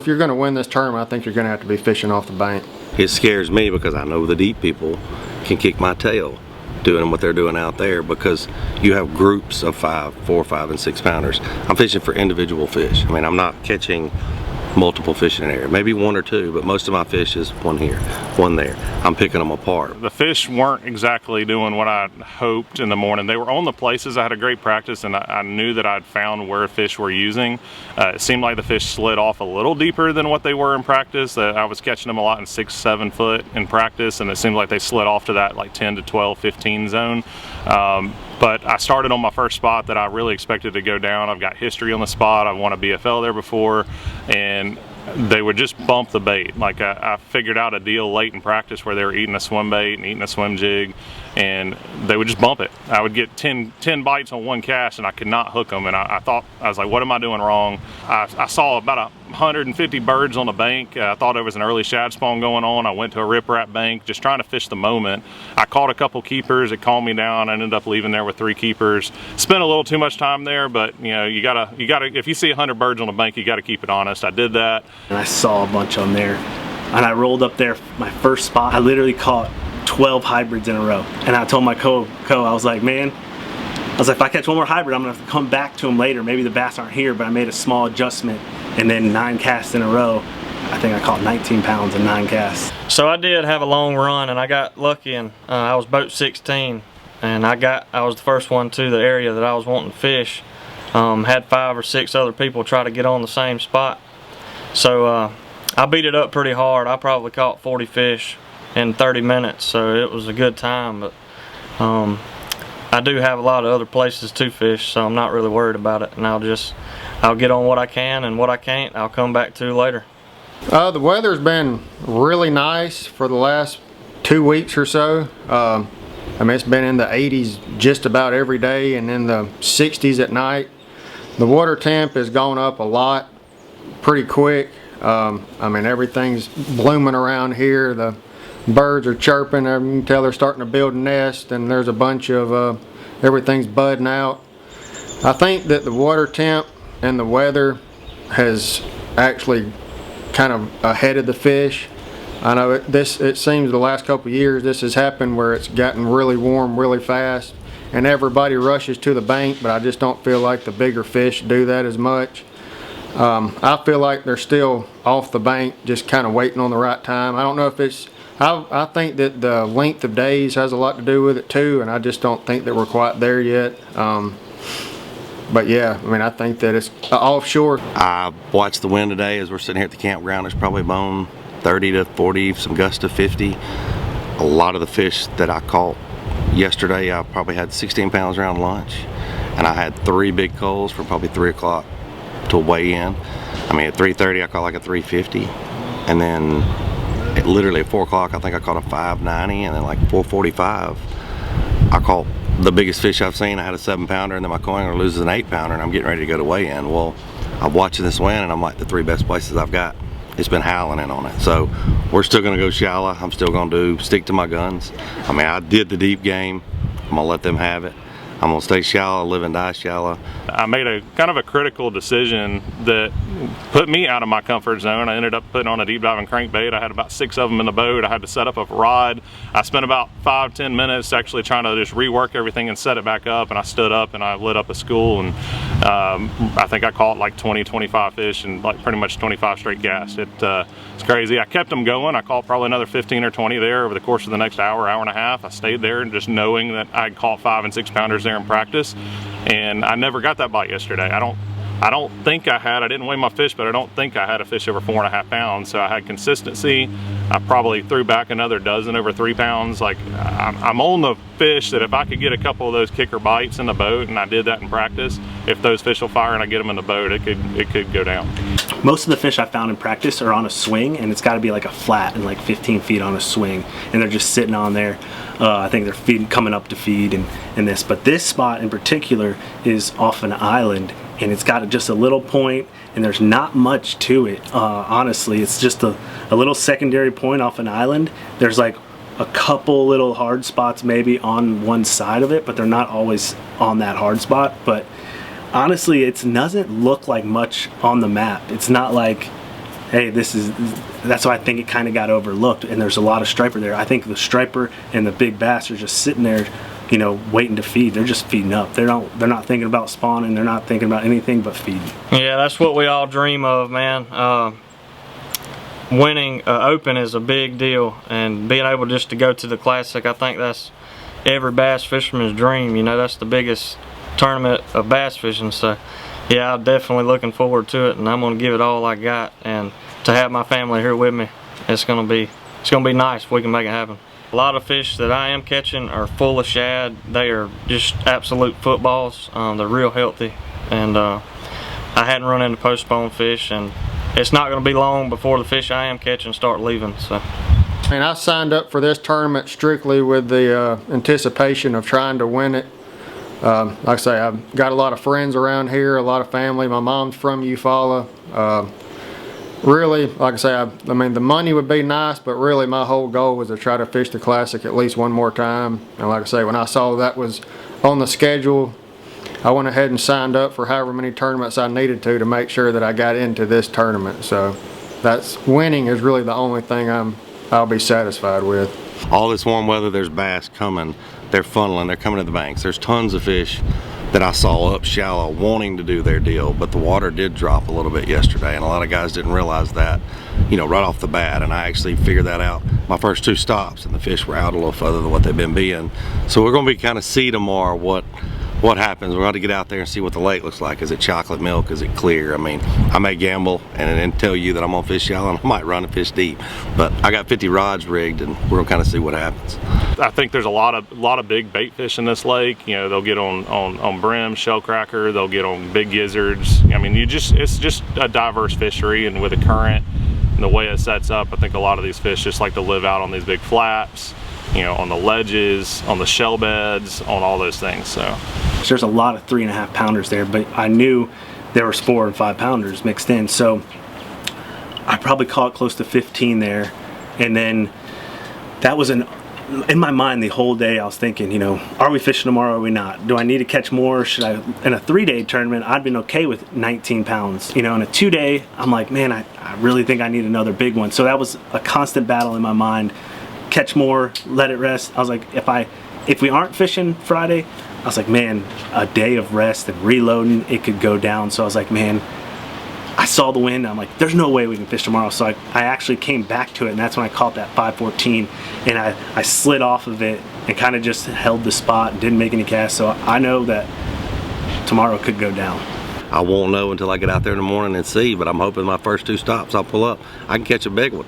If you're going to win this tournament, I think you're going to have to be fishing off the bank. It scares me because I know the deep people can kick my tail doing what they're doing out there, because you have groups of 4, 5, and 6 pounders. I'm fishing for individual fish. I mean, I'm not catching multiple fish in an area, maybe 1 or 2, but most of my fish is 1 here, 1 there. I'm picking them apart. The fish weren't exactly doing what I hoped in the morning. They were on the places. I had a great practice, and I knew that I'd found where fish were using. It seemed like the fish slid off a little deeper than what they were in practice. I was catching them a lot in 6, 7 foot in practice, and it seemed like they slid off to that like 10 to 12, 15 zone. But I started on my first spot that I really expected to go down. I've got history on the spot. I've won a BFL there before, and they would just bump the bait. Like I figured out a deal late in practice where they were eating a swim bait and eating a swim jig, and they would just bump it. I would get 10 bites on 1 cast, and I could not hook them. And I was like, what am I doing wrong? I saw about 150 birds on the bank. I thought there was an early shad spawn going on. I went to a riprap bank just trying to fish the moment. I caught a couple keepers. It calmed me down. I ended up leaving there with 3 keepers. Spent a little too much time there, but you know, you gotta if you see 100 birds on the bank, you gotta keep it honest. I did that. And I saw a bunch on there, and I rolled up there, my first spot. I literally caught 12 hybrids in a row. And I told my co, I was like, man, if I catch 1 more hybrid, I'm gonna have to come back to them later. Maybe the bass aren't here, but I made a small adjustment, and then 9 casts in a row. I think I caught 19 pounds in 9 casts. So I did have a long run, and I got lucky, and I was boat 16, and I was the first one to the area that I was wanting to fish. Had 5 or 6 other people try to get on the same spot. So I beat it up pretty hard. I probably caught 40 fish in 30 minutes, so it was a good time. But I do have a lot of other places to fish, so I'm not really worried about it. And I'll get on what I can, and what I can't, I'll come back to later. The weather's been really nice for the last 2 weeks or so. I mean, it's been in the 80s just about every day, and in the 60s at night. The water temp has gone up a lot pretty quick. I mean, everything's blooming around here. The birds are chirping. You can tell they're starting to build a nest, and there's a bunch of everything's budding out. I think that the water temp and the weather has actually kind of ahead of the fish. I know it seems the last couple of years this has happened where it's gotten really warm really fast, and everybody rushes to the bank, but I just don't feel like the bigger fish do that as much. I feel like they're still off the bank, just kind of waiting on the right time. I don't know if it's, I think that the length of days has a lot to do with it too, and I just don't think that we're quite there yet. But yeah, I mean, I think that it's offshore. I watched the wind today as we're sitting here at the campground. It's probably blown 30 to 40, some gusts to 50. A lot of the fish that I caught yesterday, I probably had 16 pounds around lunch, and I had 3 big culls from probably 3 o'clock to weigh in. I mean, at 3:30 I caught like a 350, and then literally at 4 o'clock I think I caught a 590, and then like 4:45 I caught the biggest fish I've seen. I had a 7 pounder, and then my coiner loses an 8 pounder, and I'm getting ready to go to weigh in. Well, I'm watching this wind, and I'm like, the 3 best places I've got, it's been howling in on it. So we're still gonna go shallow. I'm still gonna stick to my guns. I mean, I did the deep game. I'm gonna let them have it. I'm gonna stay shallow, live and die shallow. I made a kind of a critical decision that put me out of my comfort zone. I ended up putting on a deep diving crankbait. I had about 6 of them in the boat. I had to set up a rod. I spent about 5-10 minutes actually trying to just rework everything and set it back up, and I stood up and I lit up a school, and I think I caught like 20-25 fish and like pretty much 25 straight gas. It's crazy. I kept them going. I caught probably another 15 or 20 there over the course of the next hour and a half. I stayed there, and just knowing that I caught 5 and 6 pounders there in practice, and I never got that bite yesterday. I don't think I didn't weigh my fish, but I don't think I had a fish over 4.5 pounds. So I had consistency. I probably threw back another dozen over 3 pounds. Like, I'm on the fish that if I could get a couple of those kicker bites in the boat, and I did that in practice, if those fish will fire and I get them in the boat, it could go down. Most of the fish I found in practice are on a swing, and it's got to be like a flat and like 15 feet on a swing, and they're just sitting on there. I think they're coming up to feed and this, but this spot in particular is off an island, and it's got just a little point, and there's not much to it. Honestly, it's just a little secondary point off an island. There's like a couple little hard spots maybe on one side of it, but they're not always on that hard spot. But honestly, it doesn't look like much on the map. It's not like hey, that's why I think it kind of got overlooked, and there's a lot of striper there. I think the striper and the big bass are just sitting there, you know, waiting to feed. They're just feeding up. They're not thinking about spawning. They're not thinking about anything but feeding. Yeah, that's what we all dream of, man. Winning Open is a big deal, and being able just to go to the Classic, I think that's every bass fisherman's dream. You know, that's the biggest tournament of bass fishing. So yeah, I'm definitely looking forward to it, and I'm gonna give it all I got. And to have my family here with me, it's gonna be nice if we can make it happen. A lot of fish that I am catching are full of shad. They are just absolute footballs. They're real healthy, and I hadn't run into postpone fish, and it's not going to be long before the fish I am catching start leaving. So, And I signed up for this tournament strictly with the anticipation of trying to win it. Like I say, I've got a lot of friends around here, a lot of family. My mom's from Eufaula. Really, like I say, I mean, the money would be nice, but really my whole goal was to try to fish the Classic at least one more time. And like I say, when I saw that was on the schedule, I went ahead and signed up for however many tournaments I needed to make sure that I got into this tournament. So winning is really the only thing I'll be satisfied with. All this warm weather, there's bass coming. They're funneling, they're coming to the banks. There's tons of fish that I saw up shallow wanting to do their deal, but the water did drop a little bit yesterday, and a lot of guys didn't realize that, you know, right off the bat. And I actually figured that out my first 2 stops, and the fish were out a little further than what they've been being. So we're going to be kind of see tomorrow what happens. We're going to get out there and see what the lake looks like. Is it chocolate milk? Is it clear? I mean, I may gamble and then tell you that I'm on fish shallow, and I might run and fish deep, but I got 50 rods rigged, and we're going to kind of see what happens. I think there's a lot of big bait fish in this lake. You know, they'll get on brim, shellcracker, they'll get on big gizzards. I mean, it's just a diverse fishery, and with the current and the way it sets up, I think a lot of these fish just like to live out on these big flaps, you know, on the ledges, on the shell beds, on all those things. So there's a lot of 3.5 pounders there, but I knew there was 4 and 5 pounders mixed in, so I probably caught close to 15 there. And then that was in my mind the whole day. I was thinking, you know, are we fishing tomorrow or are we not? Do I need to catch more? Should I? In a 3-day tournament, I'd been okay with 19 pounds. You know, in a 2-day, I'm like, man, I really think I need another big one. So that was a constant battle in my mind. Catch more, let it rest. I was like, if we aren't fishing Friday, I was like, man, a day of rest and reloading, it could go down. So I was like, man, I saw the wind. I'm like, there's no way we can fish tomorrow. So I actually came back to it, and that's when I caught that 514, and I slid off of it and kind of just held the spot and didn't make any casts. So I know that tomorrow could go down. I won't know until I get out there in the morning and see, but I'm hoping my first 2 stops I'll pull up, I can catch a big one.